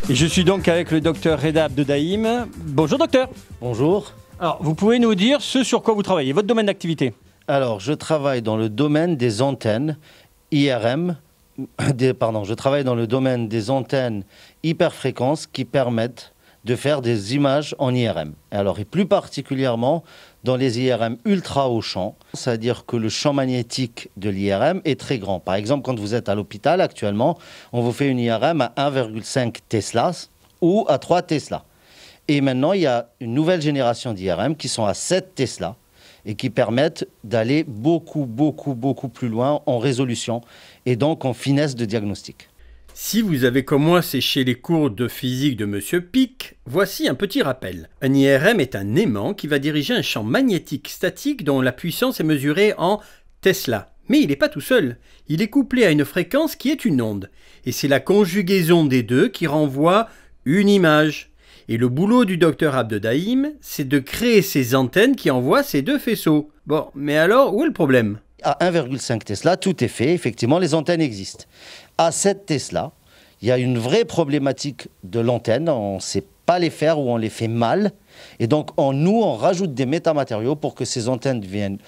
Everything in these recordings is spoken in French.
Et je suis donc avec le docteur Reda Abdedaïm. Bonjour docteur. Bonjour. Alors, vous pouvez nous dire ce sur quoi vous travaillez, votre domaine d'activité? Alors, je travaille dans le domaine des antennes IRM, je travaille dans le domaine des antennes hyperfréquences qui permettent de faire des images en IRM. Alors, et plus particulièrement dans les IRM ultra haut champ, c'est-à-dire que le champ magnétique de l'IRM est très grand. Par exemple, quand vous êtes à l'hôpital actuellement, on vous fait une IRM à 1,5 Tesla ou à 3 Tesla. Et maintenant, il y a une nouvelle génération d'IRM qui sont à 7 Tesla et qui permettent d'aller beaucoup plus loin en résolution et donc en finesse de diagnostic. Si vous avez comme moi séché les cours de physique de Monsieur Pic, voici un petit rappel. Un IRM est un aimant qui va diriger un champ magnétique statique dont la puissance est mesurée en Tesla. Mais il n'est pas tout seul, il est couplé à une fréquence qui est une onde. Et c'est la conjugaison des deux qui renvoie une image. Et le boulot du docteur Abdedaïm, c'est de créer ces antennes qui envoient ces deux faisceaux. Bon, mais alors, où est le problème? À 1,5 Tesla, tout est fait, effectivement, les antennes existent. À 7 Tesla, il y a une vraie problématique de l'antenne, on ne sait pas les faire ou on les fait mal. Et donc, on rajoute des métamatériaux pour que ces antennes deviennent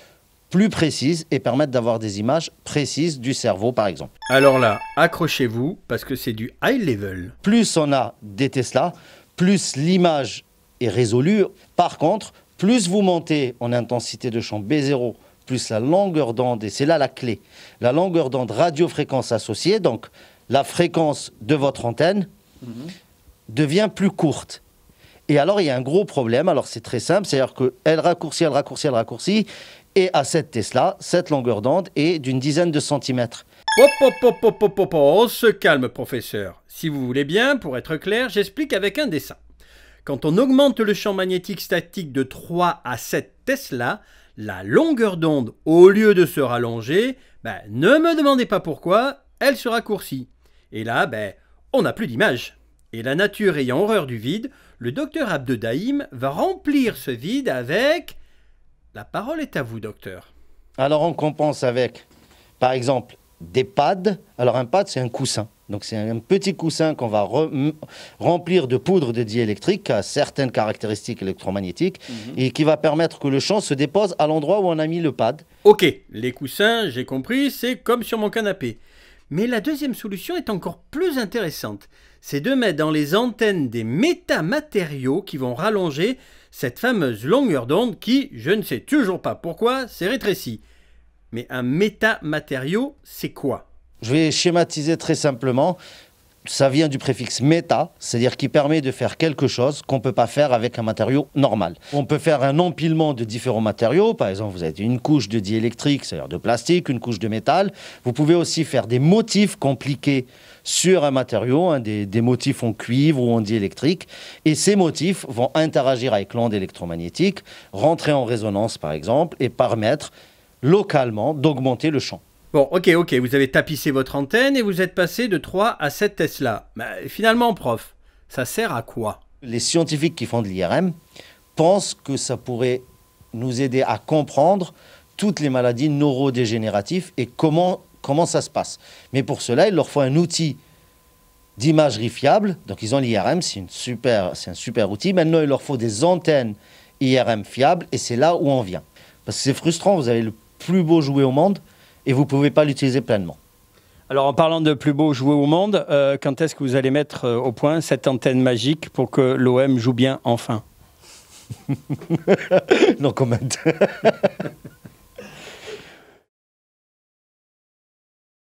plus précises et permettent d'avoir des images précises du cerveau, par exemple. Alors là, accrochez-vous, parce que c'est du high level. Plus on a des Tesla, plus l'image est résolue. Par contre, plus vous montez en intensité de champ B0, plus la longueur d'onde, et c'est là la clé, la longueur d'onde radiofréquence associée, donc la fréquence de votre antenne, devient plus courte. Et alors, il y a un gros problème. Alors, c'est très simple, c'est-à-dire qu'elle raccourcit, et à 7 Tesla, cette longueur d'onde est d'une dizaine de centimètres. On se calme, professeur. Si vous voulez bien, pour être clair, j'explique avec un dessin. Quand on augmente le champ magnétique statique de 3 à 7 Tesla, la longueur d'onde, au lieu de se rallonger, ne me demandez pas pourquoi, elle se raccourcit. Et là, on n'a plus d'image. Et la nature ayant horreur du vide, le docteur Abdedaïm va remplir ce vide avec... La parole est à vous, docteur. Alors, on compense avec, par exemple, des pads. Alors, un pad, c'est un coussin. Donc, c'est un petit coussin qu'on va remplir de poudre de diélectrique qui a certaines caractéristiques électromagnétiques et qui va permettre que le champ se dépose à l'endroit où on a mis le pad. Ok, les coussins, j'ai compris, c'est comme sur mon canapé. Mais la deuxième solution est encore plus intéressante. C'est de mettre dans les antennes des métamatériaux qui vont rallonger cette fameuse longueur d'onde qui, je ne sais toujours pas pourquoi, s'est rétrécie. Mais un métamatériau, c'est quoi? Je vais schématiser très simplement. Ça vient du préfixe méta, c'est-à-dire qui permet de faire quelque chose qu'on ne peut pas faire avec un matériau normal. On peut faire un empilement de différents matériaux. Par exemple, vous avez une couche de diélectrique, c'est-à-dire de plastique, une couche de métal. Vous pouvez aussi faire des motifs compliqués sur un matériau, des motifs en cuivre ou en diélectrique. Et ces motifs vont interagir avec l'onde électromagnétique, rentrer en résonance par exemple, et permettre localement d'augmenter le champ. Bon, ok, vous avez tapissé votre antenne et vous êtes passé de 3 à 7 Tesla. Finalement, prof, ça sert à quoi? Les scientifiques qui font de l'IRM pensent que ça pourrait nous aider à comprendre toutes les maladies neurodégénératives et comment ça se passe. Mais pour cela, il leur faut un outil d'imagerie fiable. Donc, ils ont l'IRM, c'est un super outil. Maintenant, il leur faut des antennes IRM fiables et c'est là où on vient. Parce que c'est frustrant, vous avez le plus beau jouet au monde et vous ne pouvez pas l'utiliser pleinement. Alors, en parlant de plus beau jouet au monde, quand est-ce que vous allez mettre au point cette antenne magique pour que l'OM joue bien enfin? No comment.